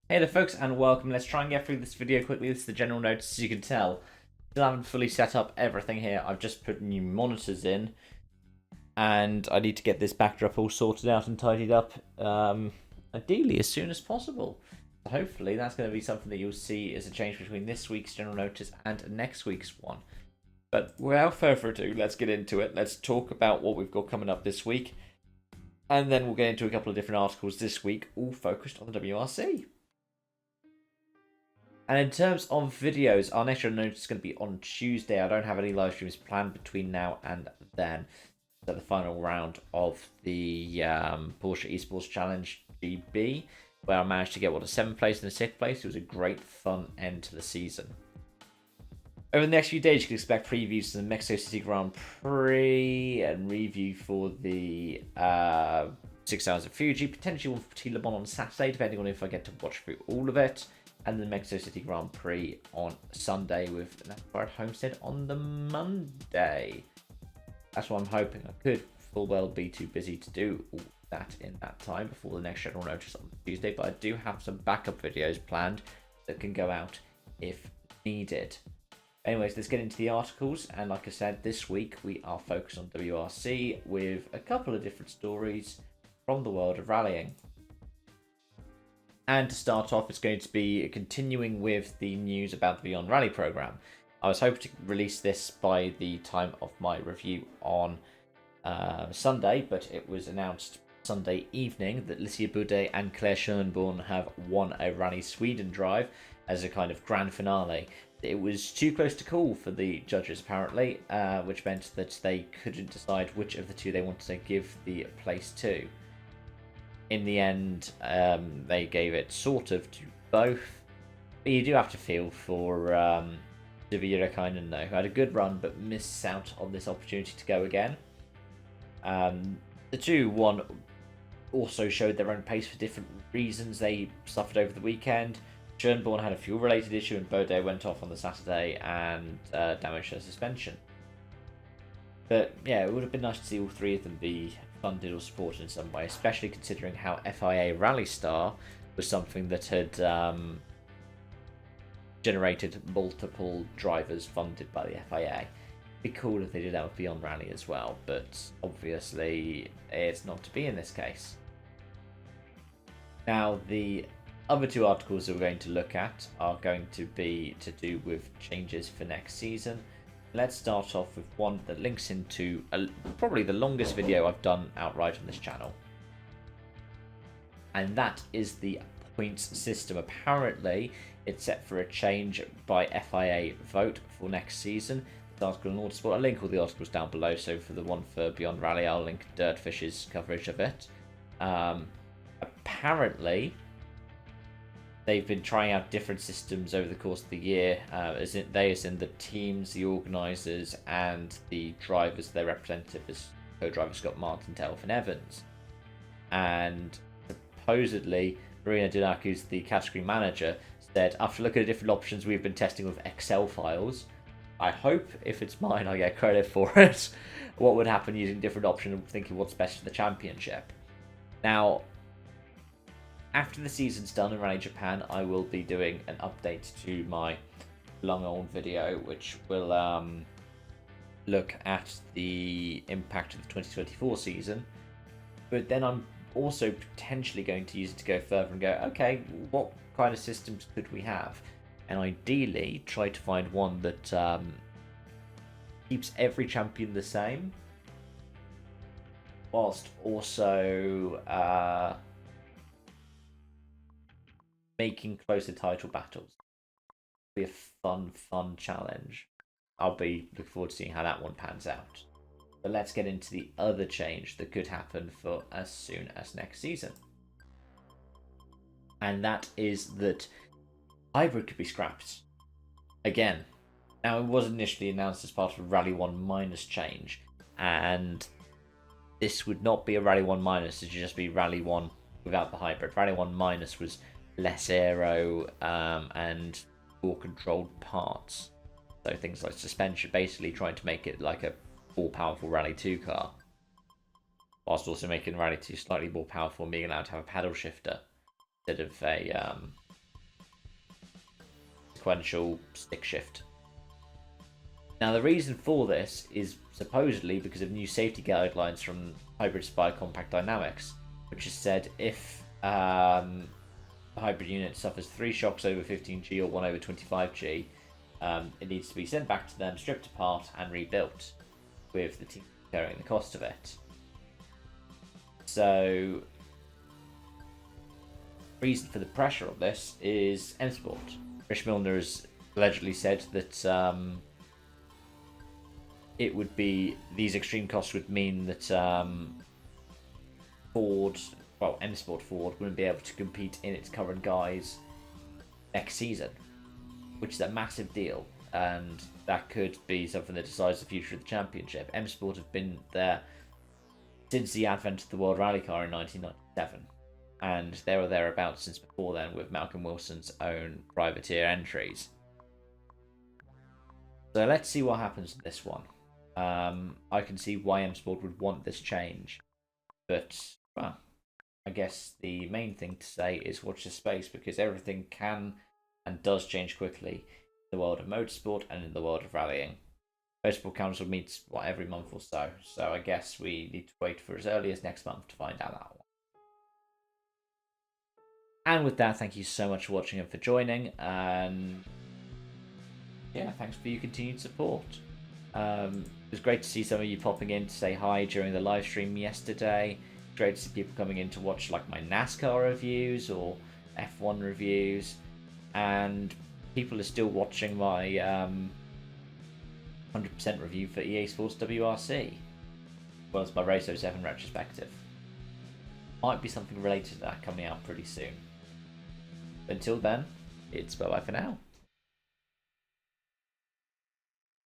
Hey there folks and welcome. Let's try and get through this video quickly. This is the general notice, as you can tell. Still haven't fully set up everything here. I've just put new monitors in and I need to get this backdrop all sorted out and tidied up ideally as soon as possible. So hopefully that's going to be something that you'll see as a change between this week's general notice and next week's one. But without further ado, let's get into it. Let's talk about what we've got coming up this week. And then we'll get into a couple of different articles this week, all focused on the WRC. And in terms of videos, our next general notice is going to be on Tuesday. I don't have any live streams planned between now and then. So the final round of the Porsche Esports Challenge GB, where I managed to get a 7th place and a 6th place. It was a great fun end to the season. Over the next few days, you can expect previews to the Mexico City Grand Prix and review for the 6 Hours of Fuji, potentially one for Petit Le Mans on Saturday, depending on if I get to watch through all of it, and the Mexico City Grand Prix on Sunday with NASCAR at Homestead on the Monday. That's what I'm hoping. I could full well be too busy to do all that in that time before the next general notice on Tuesday, but I do have some backup videos planned that can go out if needed. Anyways, let's get into the articles, and like I said, this week we are focused on WRC with a couple of different stories from the world of rallying. And to start off, it's going to be continuing with the news about the Beyond Rally program. I was hoping to release this by the time of my review on Sunday, but it was announced Sunday evening that Licia Boudet and Claire Schoenborn have won a Rally Sweden drive as a kind of grand finale. It was too close to call for the judges, apparently, which meant that they couldn't decide which of the two they wanted to give the place to. In the end, they gave it sort of to both. But you do have to feel for Davide Raikkonen, though, who had a good run but missed out on this opportunity to go again. The two won also showed their own pace for different reasons. They suffered over the weekend. Schoenborn had a fuel-related issue and Boudet went off on the Saturday and damaged her suspension. But yeah, it would have been nice to see all three of them be funded or supported in some way, especially considering how FIA Rally Star was something that had generated multiple drivers funded by the FIA. It'd be cool if they did that with Beyond Rally as well, but obviously it's not to be in this case. Now, the other two articles that we're going to look at are going to be to do with changes for next season. Let's start off with one that links into probably the longest video I've done outright on this channel. And that is the points system. Apparently, it's set for a change by FIA vote for next season. The article in Autosport, I'll link all the articles down below, so for the one for Beyond Rally, I'll link Dirtfish's coverage of it. Apparently, they've been trying out different systems over the course of the year, as in the teams, the organisers, and the drivers, their representatives, co-driver Scott Martin to Elfyn Evans. And supposedly, Marina Dunak, who's the category manager, said, after looking at different options we've been testing with Excel files, I hope, if it's mine, I get credit for it, what would happen using different options and thinking what's best for the championship. Now, after the season's done in Rally Japan, I will be doing an update to my long old video, which will look at the impact of the 2024 season. But then I'm also potentially going to use it to go further and go, okay, what kind of systems could we have? And ideally, try to find one that keeps every champion the same, whilst also making closer title battles. It'll be a fun challenge. I'll be looking forward to seeing how that one pans out. But let's get into the other change that could happen for as soon as next season. And that is that hybrid could be scrapped. Again. Now, it was initially announced as part of a Rally 1 minus change, and this would not be a Rally 1 minus, it would just be Rally 1 without the hybrid. Rally 1 minus was less aero and more controlled parts. So things like suspension, basically trying to make it like a more powerful Rally 2 car, whilst also making Rally 2 slightly more powerful and being allowed to have a paddle shifter instead of a sequential stick shift. Now, the reason for this is supposedly because of new safety guidelines from Hybrid Spy Compact Dynamics, which has said if the hybrid unit suffers 3 shocks over 15G or 1 over 25G, it needs to be sent back to them, stripped apart, and rebuilt, with the team carrying the cost of it. So, reason for the pressure on this is M Sport. Rich Milner has allegedly said that it would be, these extreme costs would mean that M Sport Ford wouldn't be able to compete in its current guise next season, which is a massive deal, and that could be something that decides the future of the championship. M Sport have been there since the advent of the World Rally Car in 1997, and they were thereabouts since before then, with Malcolm Wilson's own privateer entries. So let's see what happens in this one. I can see why M Sport would want this change, but well, I guess the main thing to say is watch the space, because everything can and does change quickly in the world of motorsport and in the world of rallying. Motorsport Council meets every month or so, so I guess we need to wait for as early as next month to find out that one. And with that, thank you so much for watching and for joining, and yeah, thanks for your continued support. It was great to see some of you popping in to say hi during the live stream yesterday. Great to see people coming in to watch like my NASCAR reviews or F1 reviews, and people are still watching my 100% review for EA Sports WRC, as well as my Race 07 retrospective. Might be something related to that coming out pretty soon. Until then, it's bye bye for now.